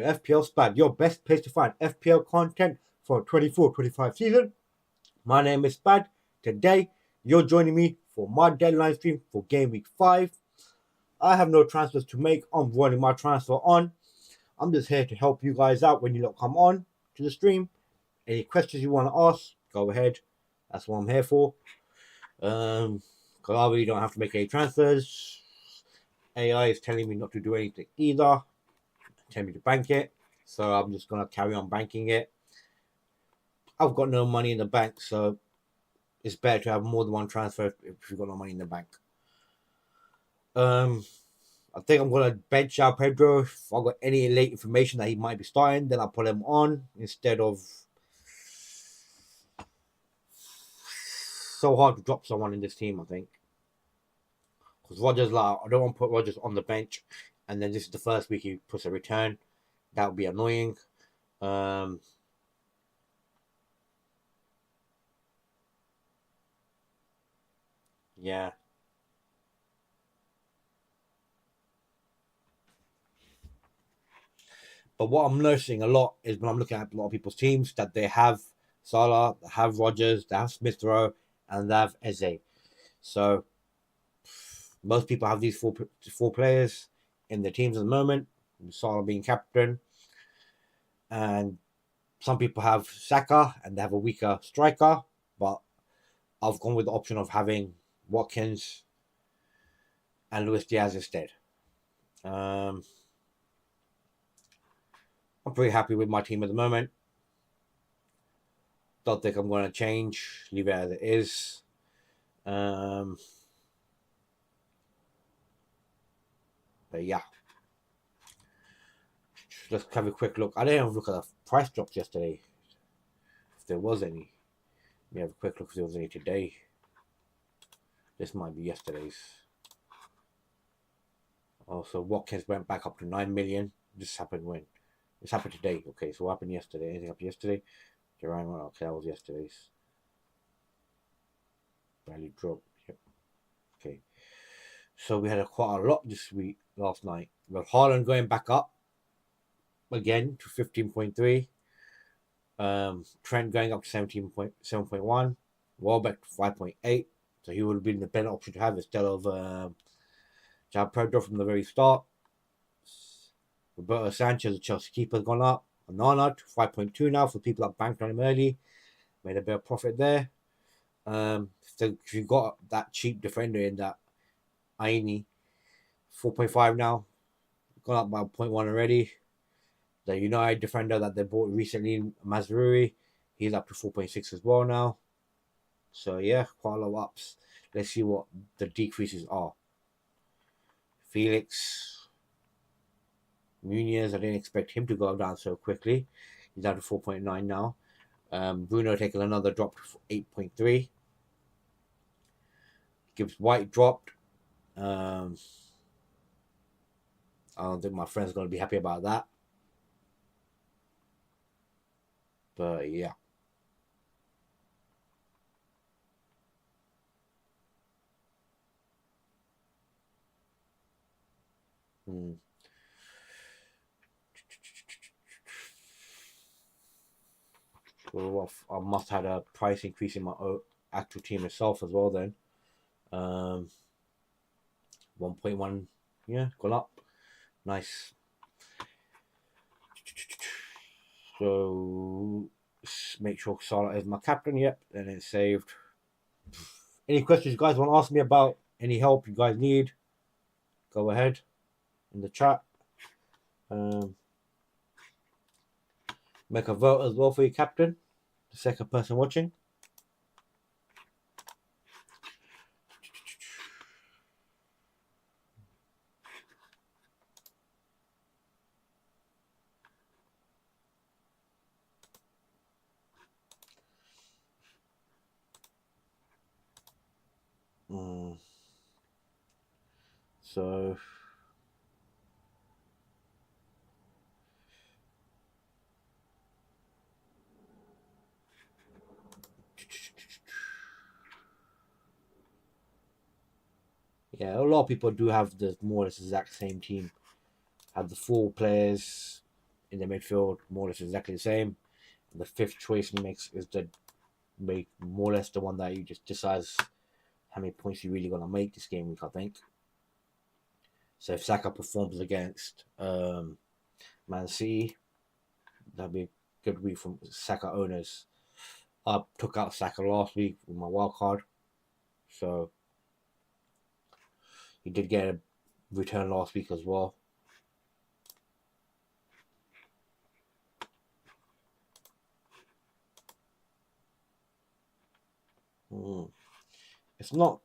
FPL Spad, your best place to find FPL content for 24-25 season. My name is Spad. Today, you're joining me for my deadline stream for Gameweek 5. I have no transfers to make. I'm running my transfer on. I'm just here to help you guys out when you don't come on to the stream. Any questions you want to ask, go ahead. That's what I'm here for. Because I really don't have to make any transfers. AI is telling me not to do anything either. Telling me to bank it. So I'm just going to carry on banking it. I've got no money in the bank, so it's better to have more than one transfer if you've got no money in the bank. I think I'm going to bench out Pedro. If I've got any late information that he might be starting, then I'll put him on instead of... So hard to drop someone in this team, I think. Because Rodgers, I don't want to put Rodgers on the bench, and then this is the first week he puts a return. That would be annoying. Yeah. But what I'm noticing a lot is when I'm looking at a lot of people's teams that they have Salah, they have Rodgers, they have Smith Rowe, and they have Eze. So most people have these four players in their teams at the moment, Salah being captain. And some people have Saka and they have a weaker striker, but I've gone with the option of having Watkins and Luis Diaz instead. I'm pretty happy with my team at the moment. Don't think I'm going to change. Leave it as it is. But yeah. Let's have a quick look. I didn't have a look at the price drops yesterday. If there was any. Let me have a quick look if there was any today. This might be yesterday's. Also, Watkins went back up to 9 million. This happened when? This happened today. Okay, so what happened yesterday? Anything up yesterday? Okay, that was yesterday's. Barely dropped. Yep. Okay. So we had quite a lot this week, last night. We got Haaland going back up again to 15.3. Trent going up to 7.1. Welbeck to 5.8. So he would have been the better option to have instead of Pedro from the very start. Roberto Sanchez, the Chelsea keeper, has gone up. Onana to 5.2 now for people that banked on him early. Made a bit of profit there. So if you've got that cheap defender in that Aini, 4.5 now. Gone up by 0.1 already. The United defender that they bought recently, Mazraoui, he's up to 4.6 as well now. So yeah, quite a lot of ups. Let's see what the decreases are. Felix Nunez, I didn't expect him to go down so quickly. He's down to 4.9 now. Bruno taking another drop to 8.3. Gibbs White dropped. I don't think my friend's going to be happy about that. But yeah. Well, I must have had a price increase in my actual team itself as well then. 1.1, yeah, gone up. Nice. So make sure Salah is my captain. Yep, and it's saved. Any questions you guys want to ask me about? Any help you guys need? Go ahead in the chat. Make a vote as well for your captain, the second person watching. So yeah, a lot of people do have the more or less exact same team. Have the 4 players in the midfield, more or less exactly the same. The fifth choice makes is the more or less the one that you just decides how many points you're really gonna make this game week, I think. So if Saka performs against Man City, that'd be a good week from Saka owners. I took out Saka last week with my wild card, so he did get a return last week as well. It's not.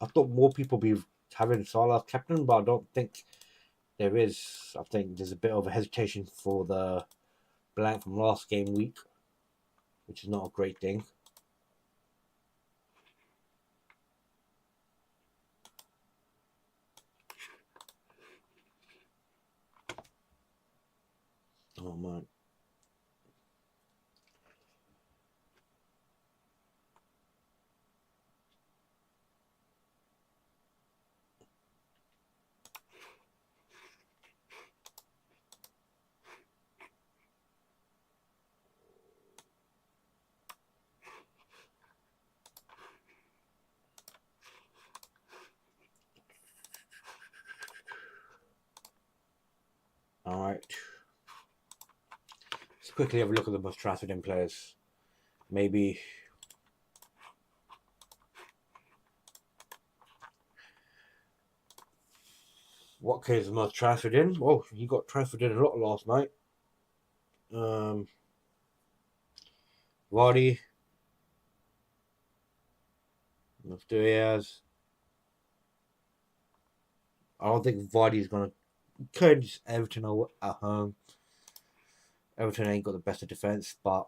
I thought more people be having Salah as captain, but I don't think there is. I think there's a bit of a hesitation for the blank from last game week, which is not a great thing. Oh man. All right. Let's quickly have a look at the most transferred in players. Maybe Watkins the most transferred in. Oh, he got transferred in a lot last night. Vardy, Diaz. I don't think Vardy's gonna encourage Everton at home. Everton ain't got the best of defense, but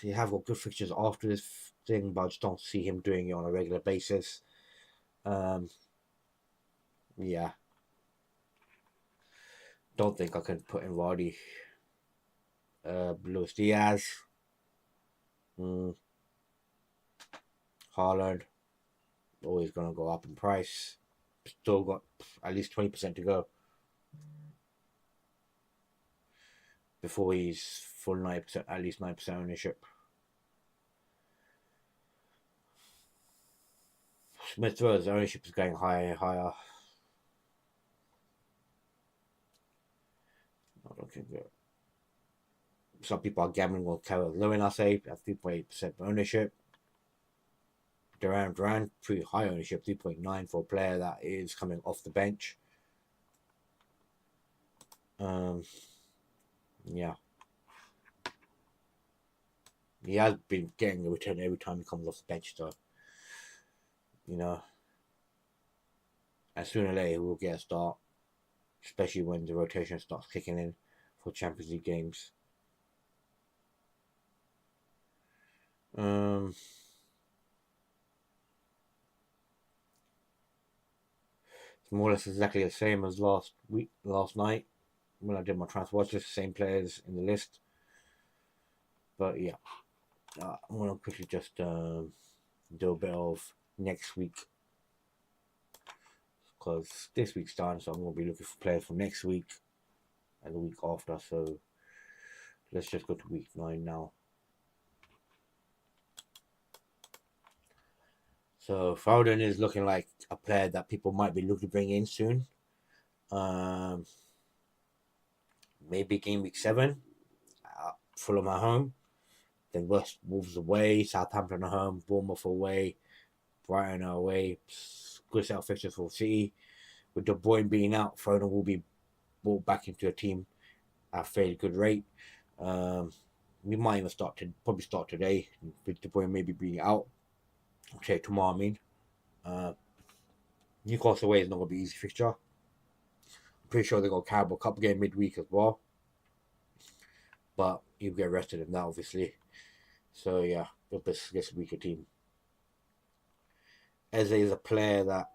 they have got good fixtures after this thing. But I just don't see him doing it on a regular basis. Yeah, don't think I can put in Vardy. Luis Diaz, Haaland, always gonna go up in price. Still got at least 20% to go before he's full 9%, at least 9% ownership. Smith Rowe's ownership is going higher and higher. Not looking good. Some people are gambling on Carol Lewin, I say, at 3.8% ownership. Duran, pretty high ownership, 3.9 for a player that is coming off the bench. Yeah. He has been getting a return every time he comes off the bench, though. You know, and sooner or later we'll get a start, especially when the rotation starts kicking in for Champions League games. It's more or less exactly the same as last night when I did my transfer watch list, same players in the list. But yeah, I'm gonna quickly just do a bit of next week because this week's done, so I'm gonna be looking for players for next week and the week after. So let's just go to week 9 now. So Foden is looking like a player that people might be looking to bring in soon. Maybe game week 7, Fulham at home, then Wolves away, Southampton at home, Bournemouth away, Brighton away. Good set of fixtures for City. With De Bruyne being out, Foden will be brought back into a team at a fairly good rate. We might even probably start today with De Bruyne maybe being out. Okay, tomorrow I mean. Newcastle away is not going to be an easy fixture. I'm pretty sure they got a Carabao Cup game midweek as well. But you get rested in that, obviously. So yeah, this weaker team. Eze is a player that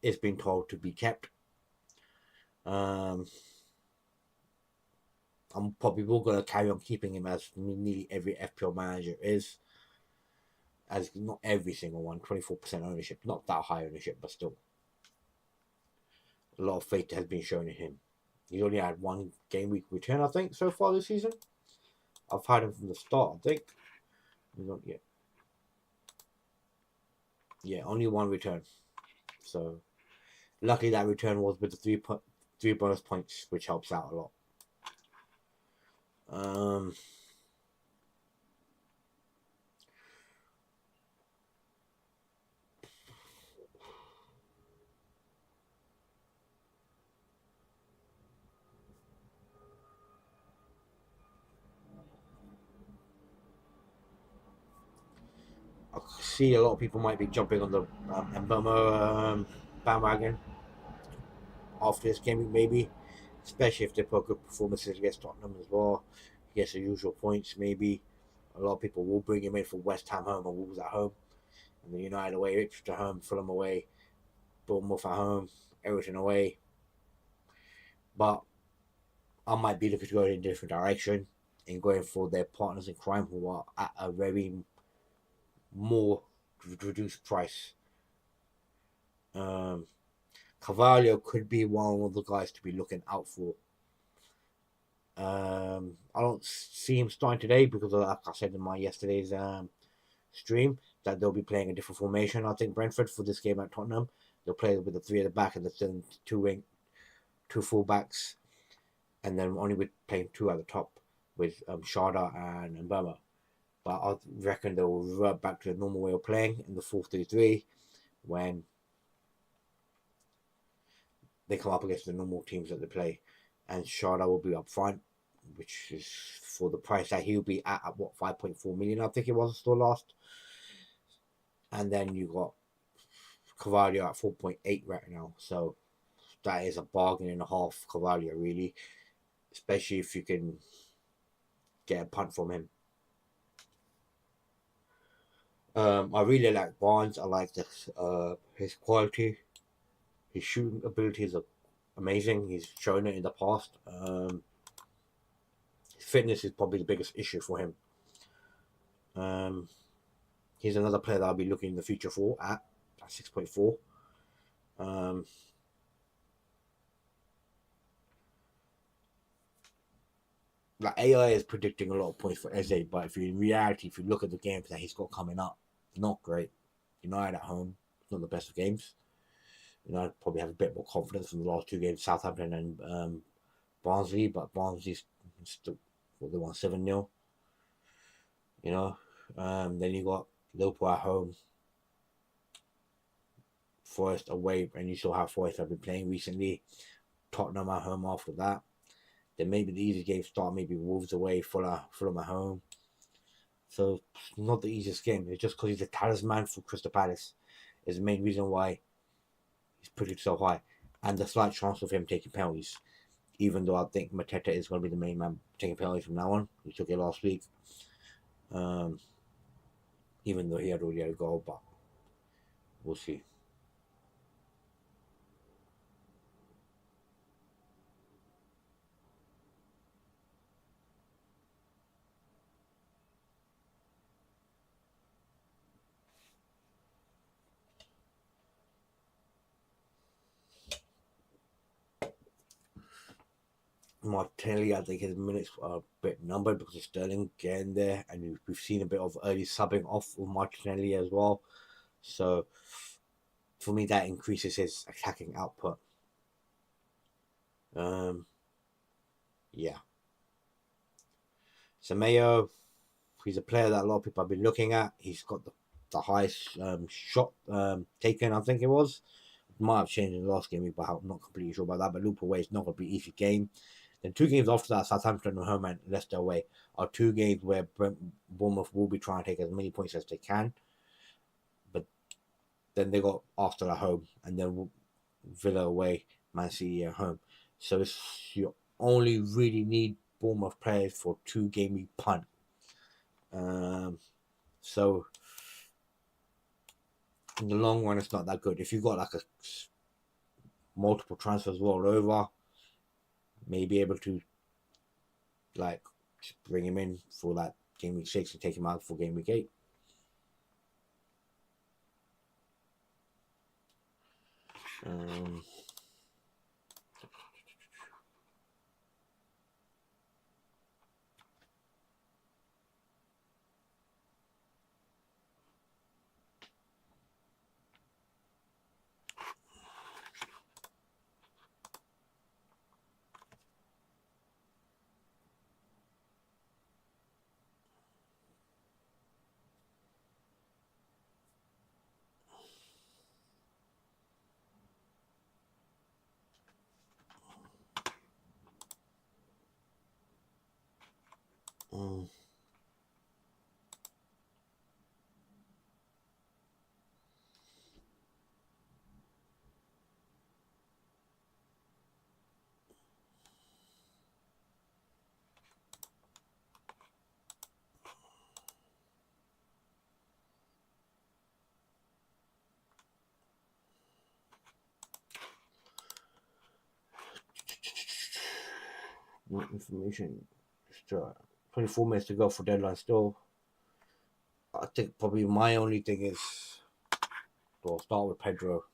is being told to be kept. I'm probably going to carry on keeping him as nearly every FPL manager is. As not every single one, 24% ownership. Not that high ownership, but still. A lot of faith has been shown in him. He only had one game week return, I think, so far this season. I've had him from the start, I think. Not yet. Yeah, only one return. So luckily that return was with the three bonus points, which helps out a lot. I see a lot of people might be jumping on the Mbomo bandwagon after this game, maybe, especially if they put good performances against Tottenham as well. He gets the usual points, maybe. A lot of people will bring him in for West Ham home and Wolves at home. And then United away, Ipswich at home, Fulham away, Bournemouth at home, Everton away. But I might be looking to go in a different direction and going for their partners in crime who are at a very more reduced price. Carvalho could be one of the guys to be looking out for. I don't see him starting today because, like I said in my yesterday's stream, that they'll be playing a different formation. I think Brentford for this game at Tottenham, they'll play with the three at the back and the two full backs, and then only with playing two at the top with Sharda and Mbama. But I reckon they'll revert back to the normal way of playing in the 4-3-3 when they come up against the normal teams that they play. And Sharda will be up front, which is for the price that he'll be at what, 5.4 million, I think it was still last. And then you got Carvalho at 4.8 right now. So that is a bargain and a half, Carvalho, really. Especially if you can get a punt from him. I really like Barnes. I like his quality. His shooting abilities are amazing. He's shown it in the past. His fitness is probably the biggest issue for him. He's another player that I'll be looking in the future for at 6.4. Like AI is predicting a lot of points for Eze, but if you look at the games that he's got coming up, not great. United at home, it's not the best of games. United probably have a bit more confidence from the last two games, Southampton and Barnsley, but Barnsley's still, they won 7-0. Then you got Liverpool at home, Forest away, and you saw how Forest have been playing recently. Tottenham at home after that. Then maybe the easy game start, maybe Wolves away, Fulham at home. So it's not the easiest game. It's just because he's a talisman for Crystal Palace is the main reason why he's put it so high. And the slight chance of him taking penalties. Even though I think Mateta is going to be the main man taking penalties from now on. He took it last week. Even though he had already had a goal, but we'll see. Martinelli, I think his minutes are a bit numbered because of Sterling getting there, and we've seen a bit of early subbing off with Martinelli as well. So for me, that increases his attacking output. Yeah. Semedo, he's a player that a lot of people have been looking at. He's got the highest shot taken, I think it was. Might have changed in the last game, but I'm not completely sure about that. But Liverpool away is not going to be an easy game. Then 2 games after that, Southampton at home and Leicester away, are 2 games where Bournemouth will be trying to take as many points as they can. But then they got Arsenal at home, and then Villa away, Man City at home. So you only really need Bournemouth players for 2 game week punt. So in the long run, it's not that good. If you've got like a multiple transfers rolled over, maybe able to like bring him in for like game week 6 and take him out for game week 8. More information. Still 24 minutes to go for deadline still. I think probably my only thing is, I'll start with Pedro.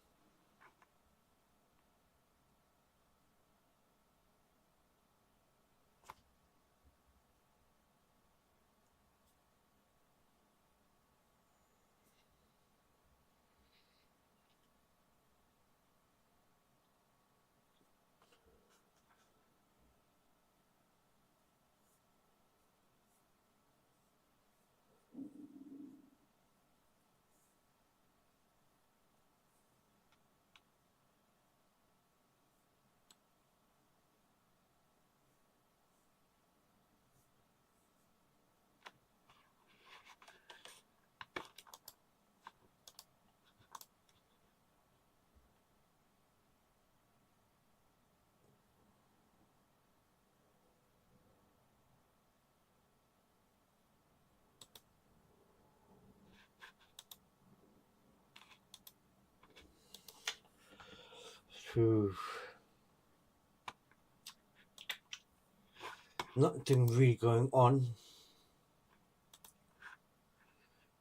Nothing really going on.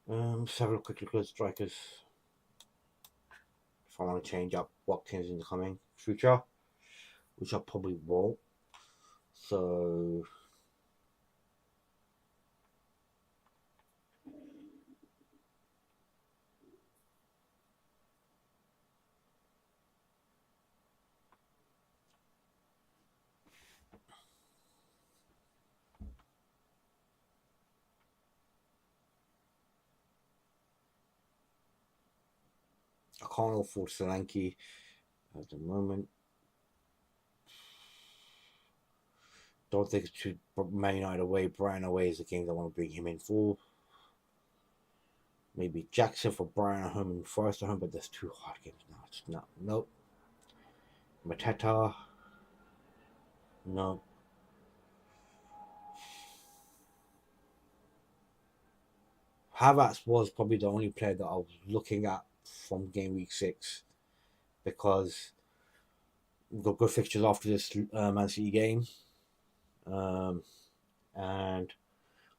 Let's have a quick look at strikers. If I want to change up Watkins in the coming future, which I probably won't. So I can't afford Solanke at the moment. Don't think it's too Man United away, Brighton away is the game I want to bring him in for. Maybe Jackson for Brighton at home and Forest at home, but there's two hard games now. It's not. Nope. Mateta. No. Havertz was probably the only player that I was looking at from game week 6 because we've got good fixtures after this Man City game. And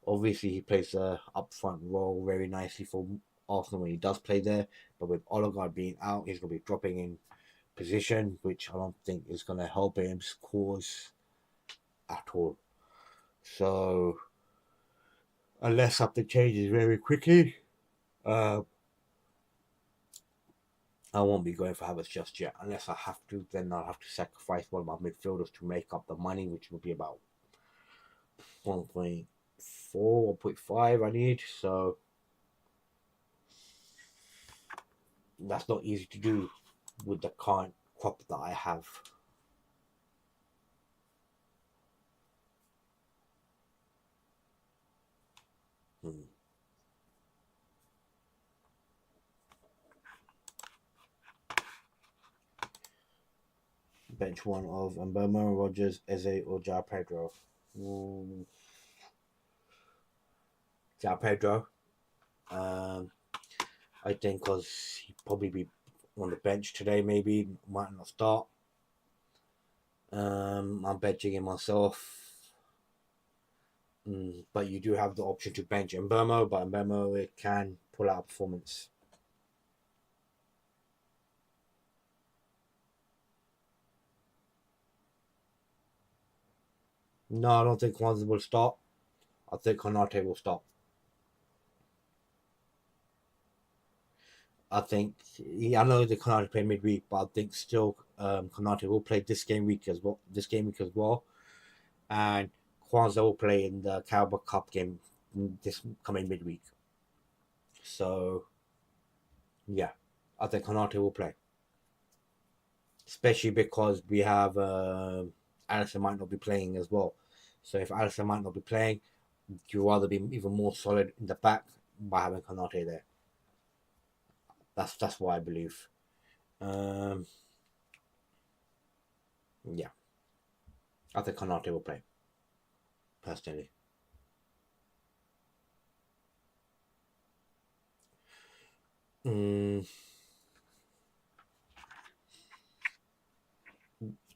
obviously he plays the upfront role very nicely for Arsenal when he does play there. But with Odegaard being out, he's going to be dropping in position, which I don't think is going to help him's cause at all. So unless something changes very quickly, I won't be going for Havertz just yet. Unless I have to, then I'll have to sacrifice one of my midfielders to make up the money, which will be about 1.4, 1.5 I need. So that's not easy to do with the current crop that I have. Bench one of Mbemo, Rogers, Eze, or João Pedro. João Pedro. I think because he'd probably be on the bench today, maybe might not start. I'm benching him myself. But you do have the option to bench Mbemo, but Mbemo it can pull out performance. No, I don't think Kwanzaa will start. I think Konate will start. I know the Konate play midweek, but I think still Konate will play this game week as well. And Kwanzaa will play in the Carabao Cup game this coming midweek. So yeah, I think Konate will play. Especially because we have Alisson might not be playing as well. So if Alisson might not be playing, you'd rather be even more solid in the back by having Konate there. That's what I believe. Yeah, I think Konate will play personally.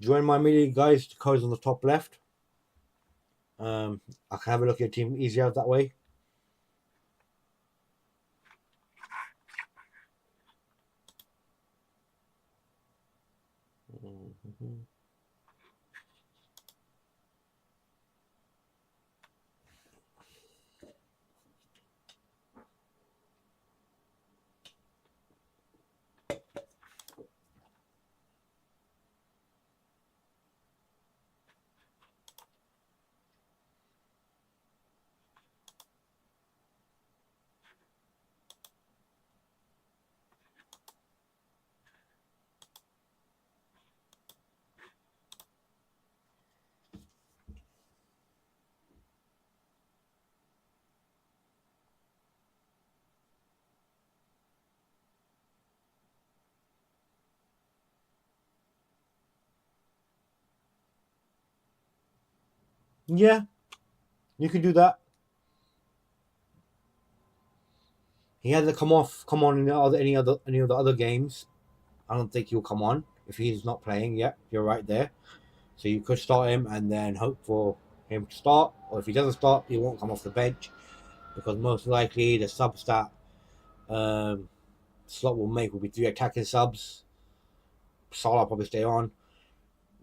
Join my media, guys. The code's on the top left. I can have a look at your team easier that way. Yeah, you can do that. He hasn't come on in any of the other games. I don't think he'll come on if he's not playing. Yeah, you're right there. So you could start him and then hope for him to start, or if he doesn't start, he won't come off the bench because most likely the subs that Slot will make will be 3 attacking subs. Salah will probably stay on.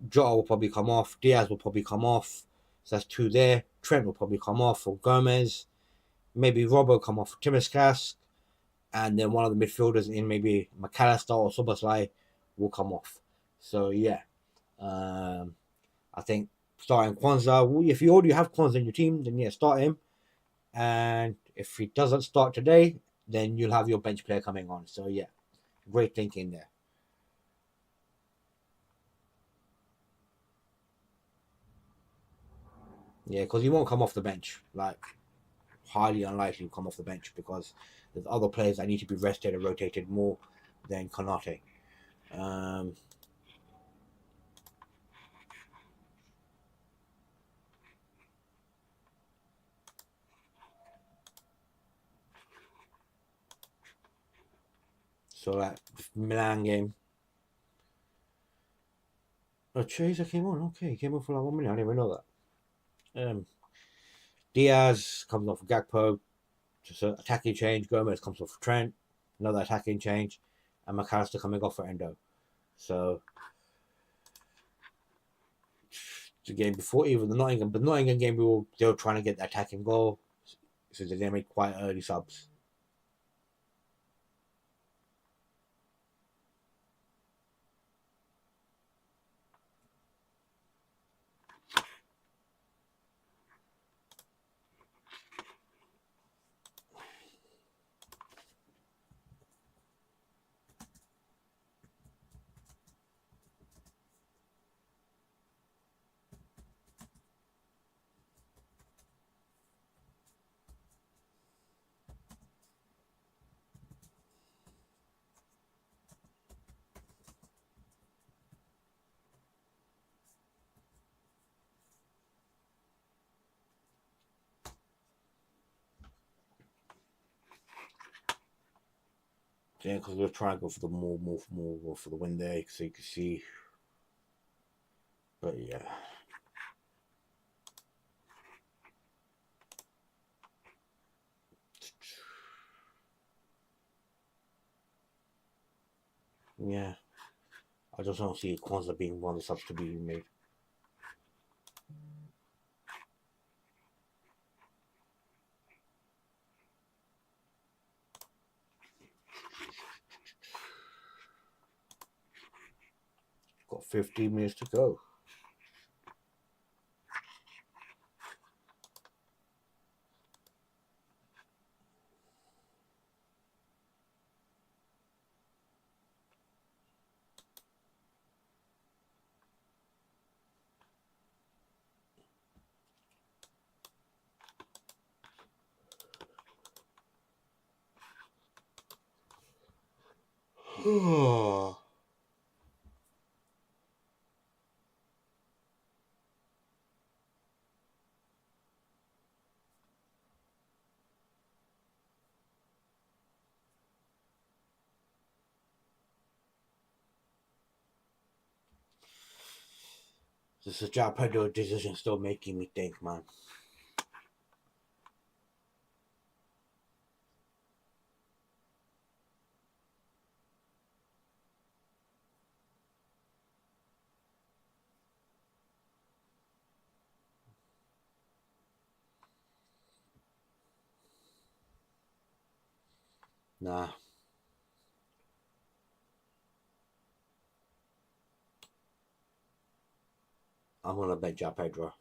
Jota will probably come off. Diaz will probably come off. So that's 2 there. Trent will probably come off for Gomez. Maybe Robbo will come off for Timiskas. And then one of the midfielders in maybe McAllister or Soboslai will come off. So yeah, I think starting Kwanzaa. If you already have Kwanzaa in your team, then yeah, start him. And if he doesn't start today, then you'll have your bench player coming on. So yeah, great thinking there. Yeah, because he won't come off the bench. Like, highly unlikely to come off the bench because there's other players that need to be rested and rotated more than Konate. So that Milan game. Oh, Chaser came on. Okay, he came on for like 1 minute. I didn't even know that. Diaz comes off Gakpo. Just an attacking change. Gomez comes off Trent. Another attacking change. And McAllister coming off for Endo. So the game before, even the Nottingham game, they were trying to get the attacking goal. So they made quite early subs. Yeah, because we're trying to go for the more for the win there, so you can see. But yeah. Yeah. I just don't see Kwanzaa being one of the subs to be made. Got 15 minutes to go. This is Joe Pedro decision still making me think, man. Nah. I'm gonna bet Joe Pedro.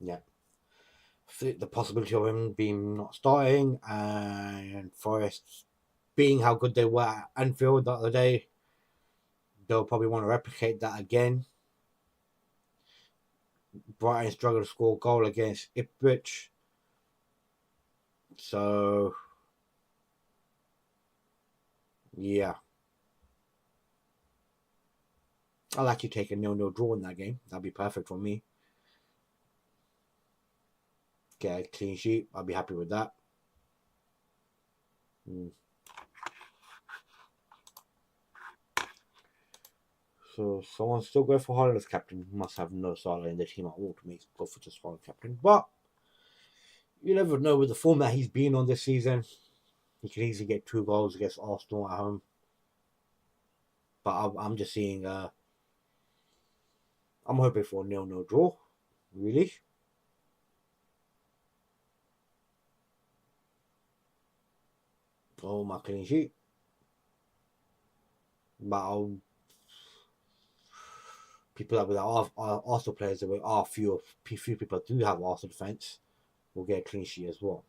Yeah. The possibility of him being not starting and Forest being how good they were at Anfield the other day, they'll probably want to replicate that again. Brighton struggled to score a goal against Ipswich. So, yeah. I'll actually take a 0-0 draw in that game. That'd be perfect for me. Get a clean sheet. I'll be happy with that. So someone's still going for Holland as captain. Must have no Salah in the team at all to make go for just Holland captain. But you never know with the format he's been on this season. He could easily get 2 goals against Arsenal at home. But I'm just seeing. I'm hoping for a 0-0 draw. Really. Oh, my clean sheet. But people that with Arsenal players, there are few people do have Arsenal defense will get a clean sheet as well.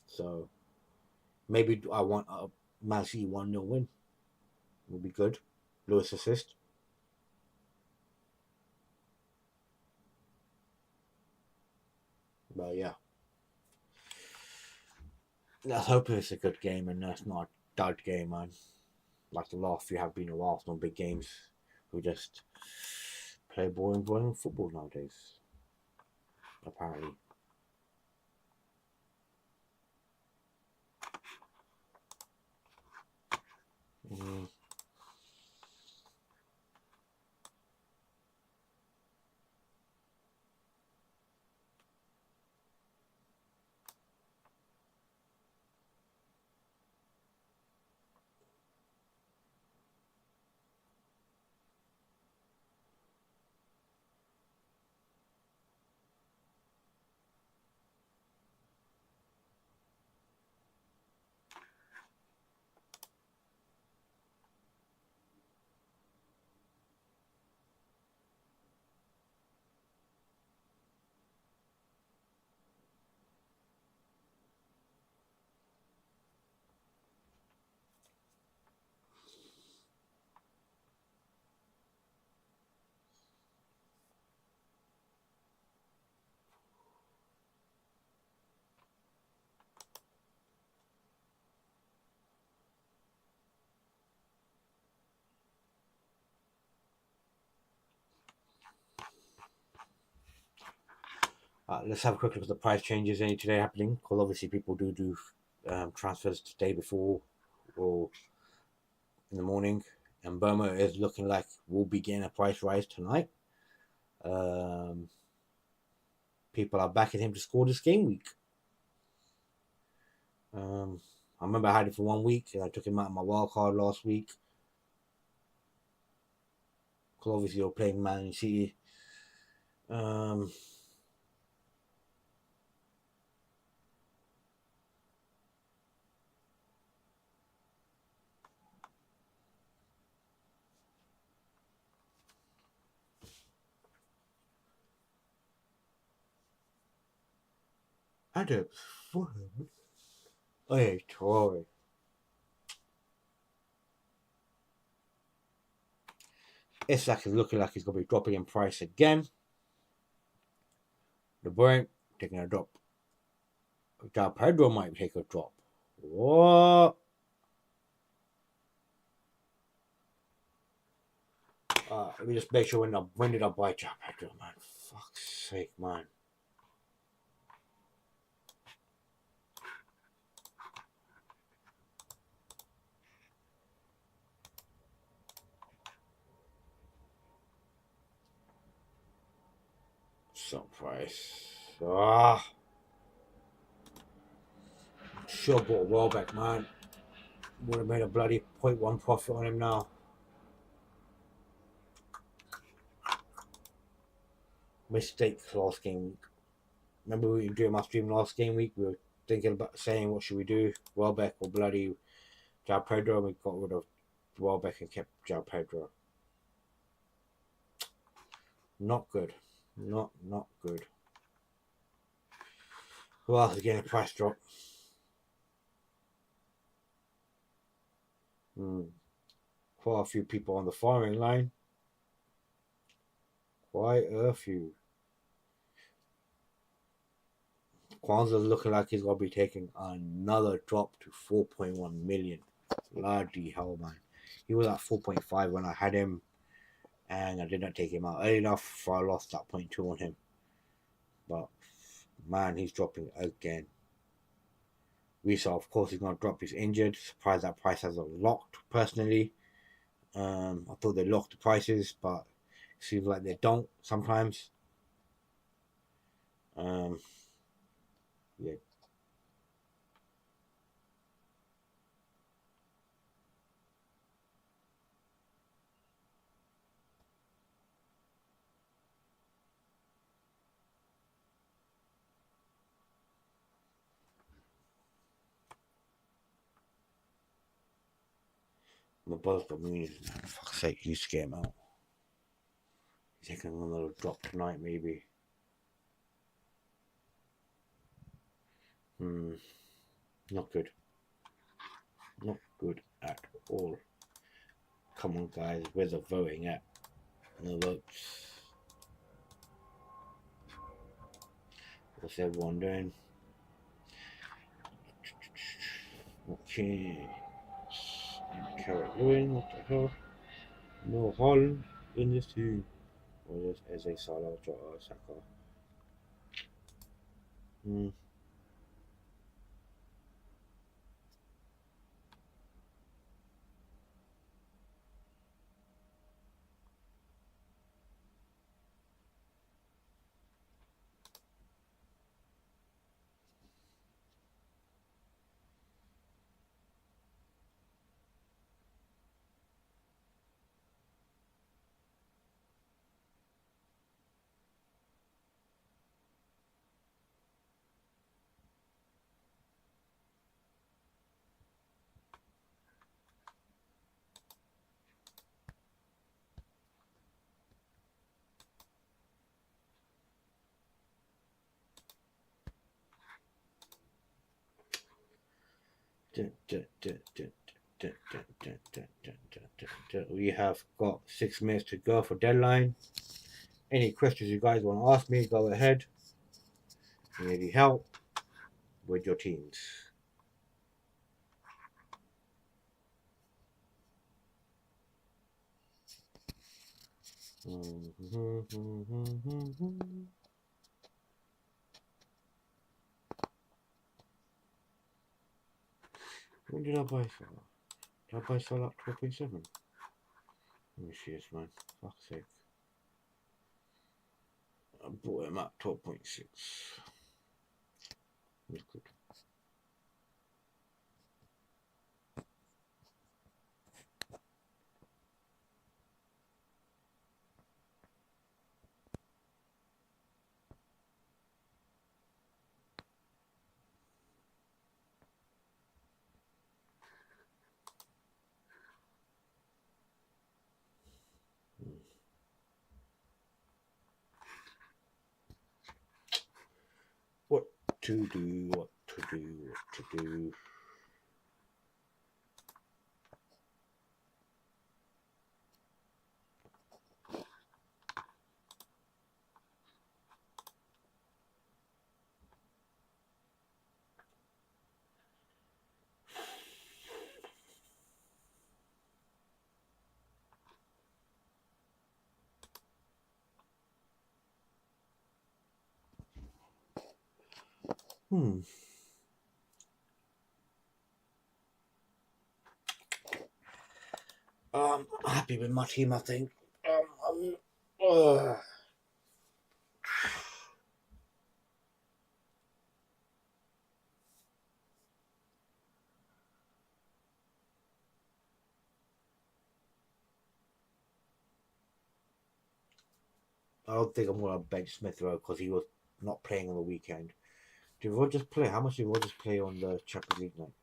So maybe I want a Man City 1-0 win. Will be good. Lewis assist. But yeah, let's hope it's a good game and that's not a dud game, man. Like the last few have been of Arsenal big games. We just play boring football nowadays. Apparently. Let's have a quick look at the price changes any today happening. Because obviously people do transfers today before or in the morning. And Burma is looking like we'll be getting a price rise tonight. People are backing him to score this game week. I remember I had it for 1 week and I took him out of my wildcard last week. Because obviously you're playing Man City. Adams for him. Hey, Troy. Isak is looking like he's going to be dropping in price again. De Bruyne taking a drop. Pedro might take a drop. What? Let me just make sure when did I buy Joao Pedro, man? Fuck's sake, man. Some price. Sure bought Welbeck, man. Would have made a bloody 0.1 profit on him now. Mistake last game week. Remember we were doing my stream last game week? We were thinking about saying what should we do, Welbeck or bloody Joao Pedro, and we got rid of Welbeck and kept Joao Pedro. Not good. Not good. Who else is getting a price drop? Quite a few people on the firing line. Quite a few. Kwanzaa's looking like he's going to be taking another drop to 4.1 million. Bloody hell, man. He was at 4.5 when I had him, and I did not take him out early enough, so I lost that 0.2 on him. But, man, he's dropping again. Risa, of course, he's going to drop. He's injured. Surprised that price hasn't locked, personally. I thought they locked the prices, but it seems like they don't sometimes. Yeah. My brother's got me. For fuck's sake, you need to get him out. He's taking another drop tonight, maybe. Not good. Not good at all. Come on, guys. Where's the voting at? No votes. What's everyone doing? Okay. Carrot Lewin, what the hell? No Holland in this team. Or just Eze, Salah, Jota, Saka. We have got 6 minutes to go for deadline. Any questions you guys want to ask me, go ahead. Maybe help with your teams. When did I buy Salah? Did I buy Salah at 12.7? Let me see this, man. Fuck's sake. I bought him at 12.6. That's good. What to do? I'm happy with my team, I think. Uh, I don't think I'm going to bench Smith Rowe because he was not playing on the weekend. Did Rodgers play? How much did Rodgers play on the Champions League night?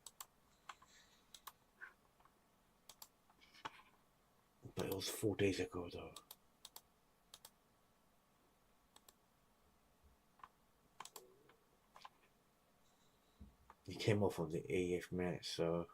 But it was 4 days ago, though. He came off on the 80th minute, so...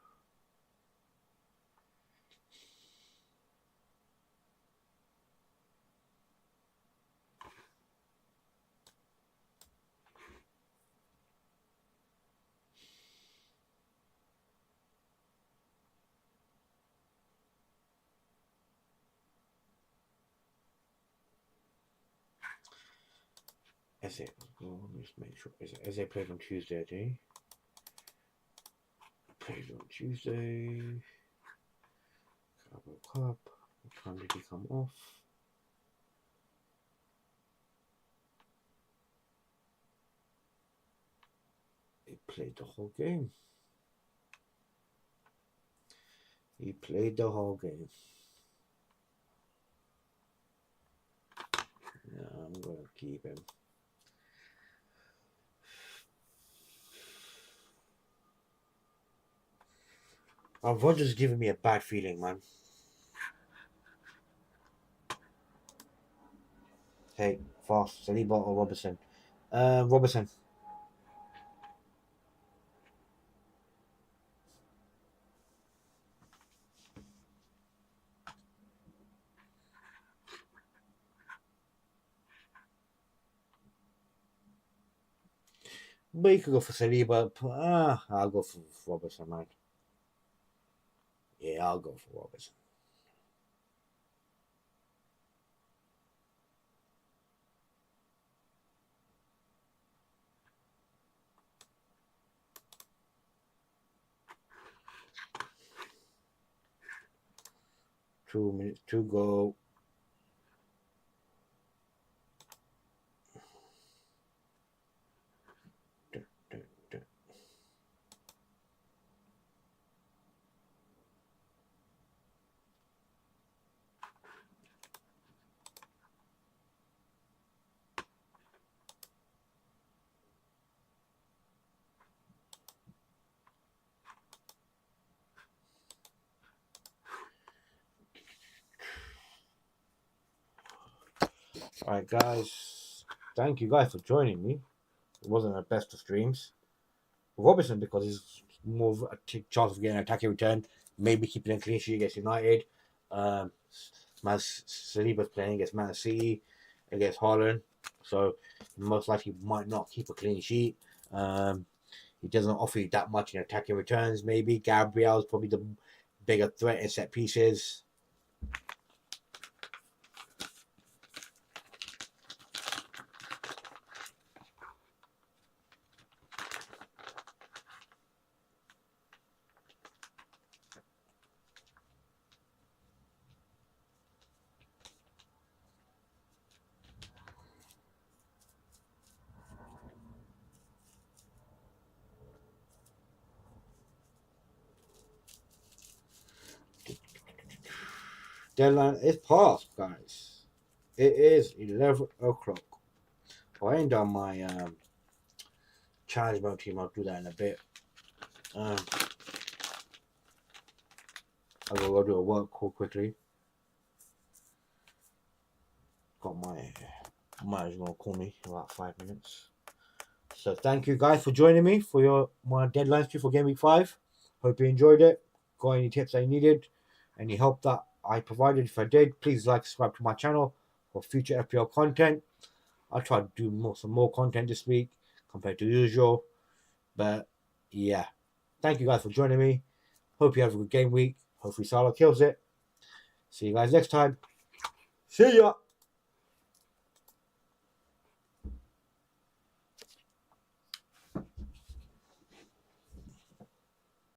Eze, well, let me just make sure. Eze played on Tuesday, did he? Played on Tuesday. Carabao Cup. What time did he come off? He played the whole game. He played the whole game. No, I'm going to keep him. Rodgers is giving me a bad feeling, man. Hey, fast. Saliba or Robertson? Robertson. But you could go for Saliba. I'll go for Robertson, man. Yeah, I'll go for Robertson. Two minutes to go. Alright, guys. Thank you guys for joining me. It wasn't the best of streams. Robertson, because he's more of a chance of getting an attacking return, maybe keeping a clean sheet against United. Saliba's playing against Man City, against Haaland, so most likely might not keep a clean sheet. He doesn't offer you that much in attacking returns. Maybe Gabriel's probably the bigger threat in set pieces. Deadline is passed, guys. It is 11 o'clock. I ain't done my challenge mode team. I'll do that in a bit. I'll go do a work call quickly. Got my manager gonna call me in about 5 minutes. So thank you guys for joining me for my deadline stream for Gameweek 5. Hope you enjoyed it. Got any tips I needed, any help that I provided. If I did, please subscribe to my channel for future FPL content. I'll try to do some more content this week compared to usual. But yeah, thank you guys for joining me. Hope you have a good game week. Hopefully Salah kills it. See you guys next time. See ya.